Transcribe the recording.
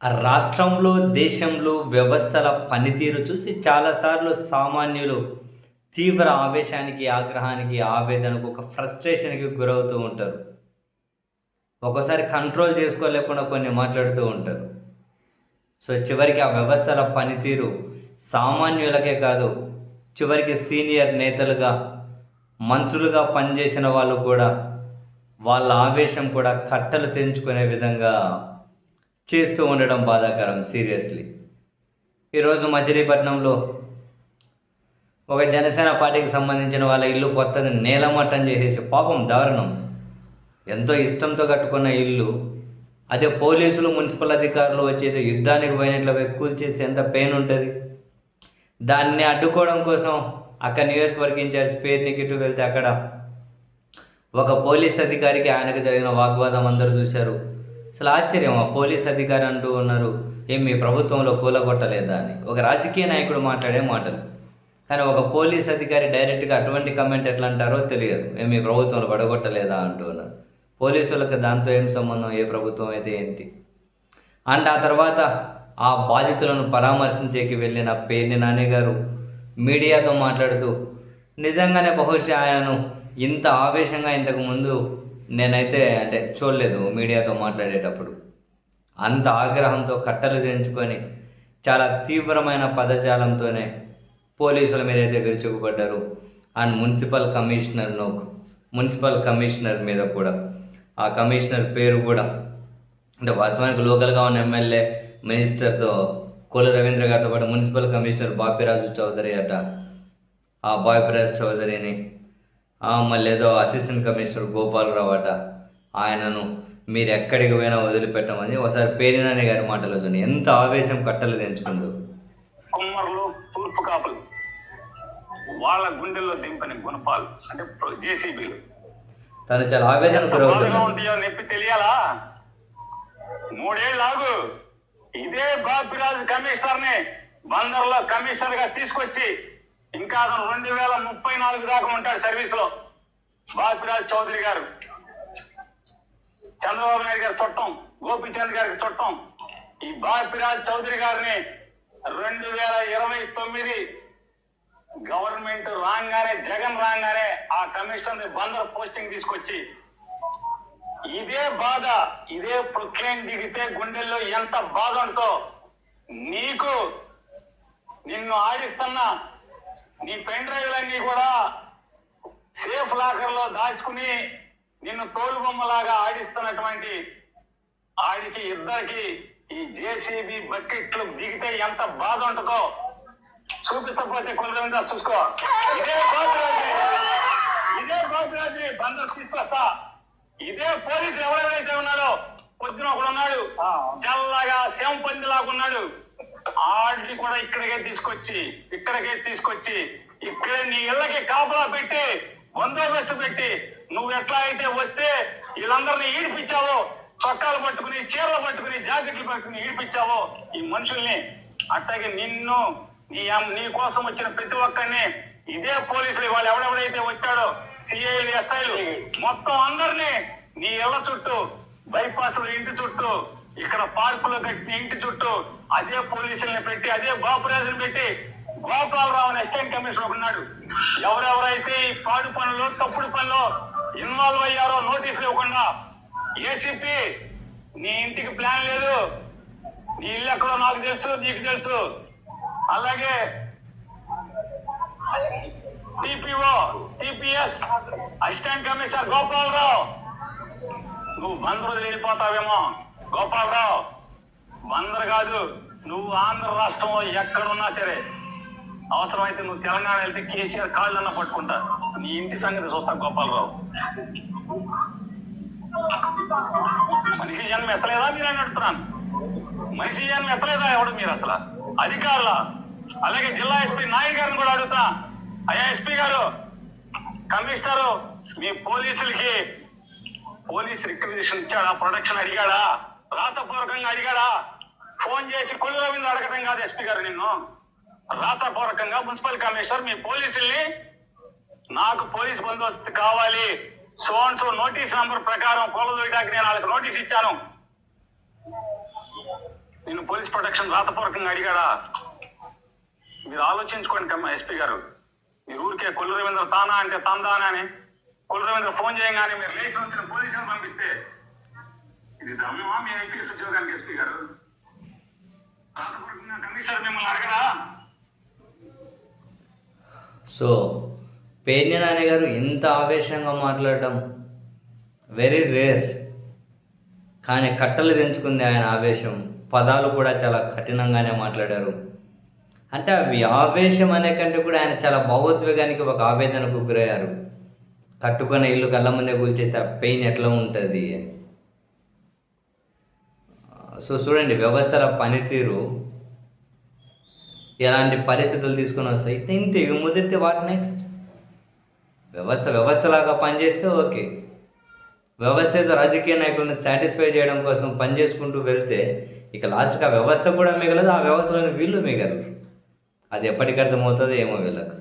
ఆ రాష్ట్రంలో, దేశంలో వ్యవస్థల పనితీరు చూసి చాలాసార్లు సామాన్యులు తీవ్ర ఆవేశానికి, ఆగ్రహానికి, ఆవేదనకు, ఒక ఫ్రస్ట్రేషన్‌కి గురవుతూ ఉంటారు. ఒక్కోసారి కంట్రోల్ చేసుకోలేకుండా కొన్ని మాట్లాడుతూ ఉంటారు. సో, చివరికి ఆ వ్యవస్థల పనితీరు సామాన్యులకే కాదు, చివరికి సీనియర్ నేతలుగా, మంత్రులుగా పనిచేసిన వాళ్ళు కూడా వాళ్ళ ఆవేశం కూడా కట్టలు తెంచుకునే విధంగా చేస్తూ ఉండడం బాధాకరం సీరియస్‌లీ. ఈరోజు మచిలీపట్నంలో ఒక జనసేన పార్టీకి సంబంధించిన వాళ్ళ ఇల్లు కొత్తది నేలమట్టం చేసేసి పాపం దారుణం. ఎంతో ఇష్టంతో కట్టుకున్న ఇల్లు, అదే పోలీసులు, మున్సిపల్ అధికారులు వచ్చి ఏదో యుద్ధానికి పోయినట్లు పోయి కూల్చేసి ఎంత పెయిన్ ఉంటది. దాన్ని అడ్డుకోవడం కోసం అక్కడ నియోజకవర్గ ఇన్ఛార్జ్ పేరునికి ఇటు వెళ్తే అక్కడ ఒక పోలీస్ అధికారికి ఆయనకు జరిగిన వాగ్వాదం అందరూ చూశారు. అసలు ఆశ్చర్యం, ఆ పోలీస్ అధికారి అంటూ ఉన్నారు, ఏం మీ ప్రభుత్వంలో కూలగొట్టలేదా అని. ఒక రాజకీయ నాయకుడు మాట్లాడే మాటలు. కానీ ఒక పోలీస్ అధికారి డైరెక్ట్గా అటువంటి కమెంట్ ఎట్లా అంటారో తెలియదు. ఏం మీ ప్రభుత్వంలో పడగొట్టలేదా అంటూ ఉన్నారు. పోలీసులకు దాంతో ఏం సంబంధం, ఏ ప్రభుత్వం అయితే ఏంటి. అండ్ ఆ తర్వాత ఆ బాధితులను పరామర్శించేకి వెళ్ళిన పేర్ని నాని గారు మీడియాతో మాట్లాడుతూ, నిజంగానే బహుశా ఆయనను ఇంత ఆవేశంగా ఇంతకు ముందు నేనైతే చూడలేదు మీడియాతో మాట్లాడేటప్పుడు. అంత ఆగ్రహంతో కట్టలు తెంచుకొని చాలా తీవ్రమైన పదజాలంతోనే పోలీసుల మీద అయితే విరుచుకుపడ్డారు. అండ్ మున్సిపల్ కమిషనర్ మీద కూడా, ఆ కమిషనర్ పేరు కూడా వాస్తవానికి లోకల్గా ఉన్న ఎమ్మెల్యే మినిస్టర్తో కోల రవీంద్ర గారితో పాటు మున్సిపల్ కమిషనర్ బాపిరాజు చౌదరి అట, ఆ బాపిరాజు చౌదరిని మళ్ళీ ఏదో అసిస్టెంట్ కమిషనర్ గోపాలరావు అట, ఆయనను మీరు ఎక్కడికి పోయినా వదిలిపెట్టమని ఒకసారి పేరినాని గారి మాటలో చూడండి ఎంత ఆవేశం కట్టలు తెంచుకుందో. కుమ్మర్లు, తూర్పు కాపులు, వాళ్ళ గుండెల్లో దింపని గుణపాలు అంటే జేసీబీలు తను చాలా ఆవేదన గురవుతున్నాడు. నొప్పి తెలియాలా? 3 ఏళ్ళు ఇదే బాపిరాజు కమిషనర్ ని బందర్లో కమిషనర్ గా తీసుకొచ్చి ఇంకా అతను 2034 దాకా ఉంటాడు సర్వీస్ లో. బాపిరాజు చౌదరి గారు చంద్రబాబు నాయుడు గారి చుట్టం, గోపీచంద్ గారికి చుట్టం. ఈ బాపిరాజు చౌదరి గారిని 2029 గవర్నమెంట్ రాగానే, జగన్ రాగానే ఆ కమిషనర్ బందర్ పోస్టింగ్ తీసుకొచ్చి ఇదే బాధ, ఇదే ప్రొక్లైన్ దిగితే గుండెల్లో ఎంత బాధ ఉంటో నిన్ను ఆడిస్తున్నా నీ పెన్ డ్రైవ్లన్నీ కూడా సేఫ్ లాకర్ లో దాచుకుని నిన్ను తోలుబొమ్మలాగా ఆడిస్తున్నటువంటి ఆడికి ఇద్దరికి ఈ జేసీబీ బకెట్లు దిగితే ఎంత బాధ ఉంటుందో చూపించకపోతే కొంత చూసుకో. ఇదే బాతురాజు బందర్ తీసుకొస్తా. ఇదే పోలీసులు ఎవరెవరైతే ఉన్నాడో, పొద్దున ఒకడు ఉన్నాడు చల్లగా శంపందిలాగా ఉన్నాడు, ఆడిని కూడా ఇక్కడికే తీసుకొచ్చి ఇక్కడే నీ ఇళ్ళకి కాపలా పెట్టి, బందోబస్తు పెట్టి, నువ్వు ఎట్లా అయితే వస్తే వీళ్ళందరినీ ఈడిపించావో, చొక్కాలు పట్టుకుని, చీరలు పట్టుకుని, జాకెట్లు పట్టుకుని ఈడిపించావో ఈ మనుషుల్ని, అట్లాగే నిన్ను నీ కోసం వచ్చిన ప్రతి ఒక్కరిని ఇదే పోలీసులు వాళ్ళు ఎవడెవడైతే వచ్చాడో సిఐలు, ఎస్ఐలు మొత్తం అందరినీ నీ ఇళ్ల చుట్టూ, బైపాస్ల ఇంటి చుట్టూ, ఇక్కడ పార్కులో కట్టిన ఇంటి చుట్టూ అదే పోలీసుల్ని పెట్టి, అదే బాపురాజుని పెట్టి, గోపాలరావు అని అసిస్టెంట్ కమిషనర్ ఉన్నాడు. ఎవరెవరైతే ఈ పాడు పనులు, తప్పుడు పనులు ఇన్వాల్వ్ అయ్యారో నోటీసులు ఇవ్వకుండా, ఏసీపీ నీ ఇంటికి ప్లాన్ లేదు, నీ ఇల్లు ఎక్కడో నాకు తెలుసు, నీకు తెలుసు. అలాగే టిపిఎస్ అసిస్టెంట్ కమిషనర్ గోపాలరావు, నువ్వు బందరు వెళ్ళిపోతావేమో. గోపాలరావు బందరు కాదు, నువ్వు ఆంధ్ర రాష్ట్రంలో ఎక్కడున్నా సరే, అవసరమైతే నువ్వు తెలంగాణ వెళ్తే కేసీఆర్ కాళ్ళన్నా పట్టుకుంటా. నీ ఇంటి సంగతి చూస్తా గోపాలరావు. మనిషి జన్మ ఎత్తలేదా మీరు అని అడుగుతున్నాను. మనిషి జన్మ ఎత్తలేదా ఎవడు మీరు అసలు అధికారుల? అలాగే జిల్లా ఎస్పీ నాయక్ గారిని కూడా అడుగుతా, అయ్యా ఎస్పీ గారు, కమిషనరు మీ పోలీసులకి పోలీస్ రిక్వజిషన్ ఇచ్చాడా? ప్రొటెక్షన్ అడిగాడా? రాతపూర్వకంగా అడిగాడా? ఫోన్ చేసి కొల్లు రవీంద్ర అడగడం కాదు ఎస్పీ గారు, నిన్ను రాతపూర్వకంగా మున్సిపల్ కమిషనర్ మీ పోలీసుల్ని, నాకు పోలీస్ బందోబస్తు కావాలి, సో నోటీస్ నంబర్ ప్రకారం కొలదోయడానికి నేను వాళ్ళకి నోటీస్ ఇచ్చాను, నిన్ను పోలీస్ ప్రొటెక్షన్ రాతపూర్వకంగా అడిగాడా? మీరు ఆలోచించుకోండి ఎస్పీ గారు. మీరు ఊరికే కొల్లు రవీంద్ర తానా అంటే తందానా అని కొల్లు రవీంద్ర ఫోన్ చేయగానే మీరు లేచి వచ్చిన పోలీసులను పంపిస్తే ఇది ధర్మమా మీ ఐపీఎస్ ఉద్యోగానికి? ఎస్పీ గారు రాతపూర్వకంగా కమిషనర్ మిమ్మల్ని అడగరా? సో పేర్ని నాని గారు ఇంత ఆవేశంగా మాట్లాడడం వెరీ రేర్. కానీ కట్టలు తెంచుకుంది ఆయన ఆవేశం. పదాలు కూడా చాలా కఠినంగానే మాట్లాడారు. అంటే అవి ఆవేశం అనే కంటే కూడా ఆయన చాలా భావోద్వేగానికి ఒక ఆవేదనకు గురయ్యారు. కట్టుకున్న ఇల్లు కళ్ళ ముందే కూల్చేస్తే ఆ పెయిన్ ఎట్లా ఉంటుంది. సో చూడండి, వ్యవస్థల పనితీరు ఎలాంటి పరిస్థితులు తీసుకొని వస్తాయి. ఇంతే, ఇవి ముదిరితే వాట్ నెక్స్ట్? వ్యవస్థలాగా పనిచేస్తే ఓకే. వ్యవస్థ ఏదో రాజకీయ నాయకులను సాటిస్ఫై చేయడం కోసం పనిచేసుకుంటూ వెళ్తే ఇక లాస్ట్కి ఆ వ్యవస్థ కూడా మిగలదు, ఆ వ్యవస్థలోని వీళ్ళు మిగలరు. అది ఎప్పటికి అర్థమవుతుందో ఏమో వీళ్ళకు.